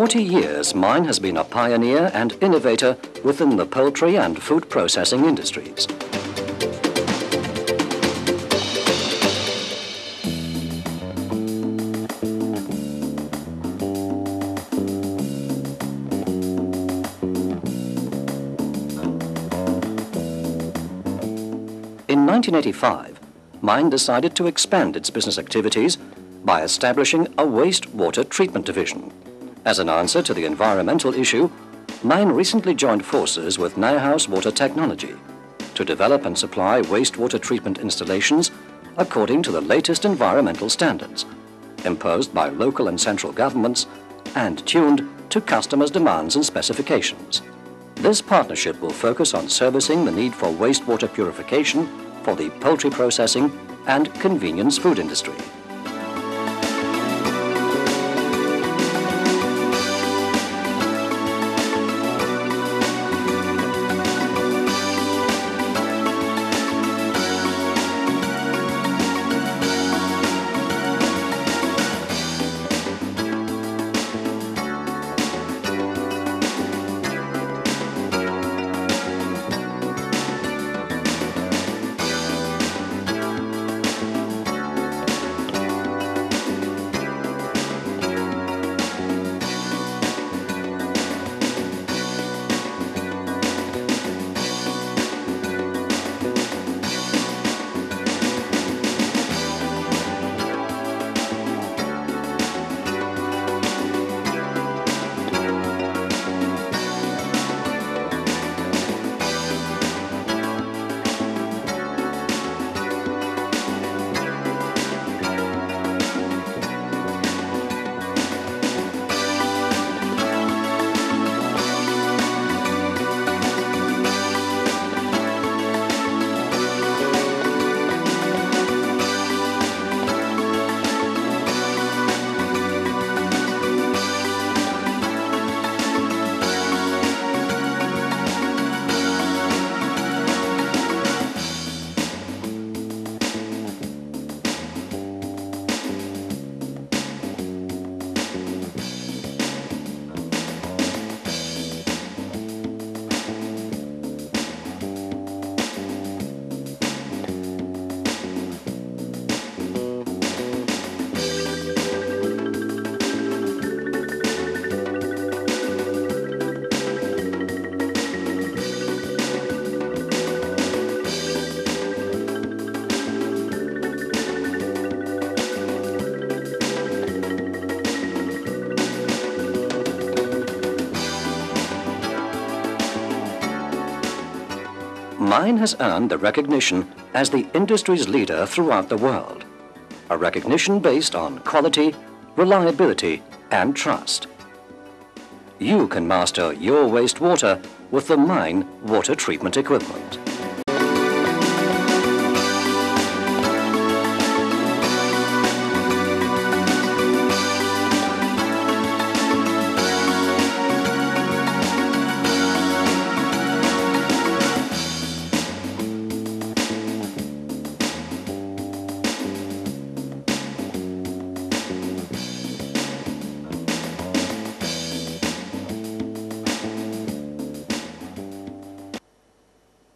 40 years, Mine has been a pioneer and innovator within the poultry and food processing industries. In 1985, Mine decided to expand its business activities by establishing a wastewater treatment division. As an answer to the environmental issue, Mine recently joined forces with Neuhaus Water Technology to develop and supply wastewater treatment installations according to the latest environmental standards, imposed by local and central governments and tuned to customers' demands and specifications. This partnership will focus on servicing the need for wastewater purification for the poultry processing and convenience food industry. Mine has earned the recognition as the industry's leader throughout the world, a recognition based on quality, reliability, and trust. You can master your wastewater with the Mine water treatment equipment.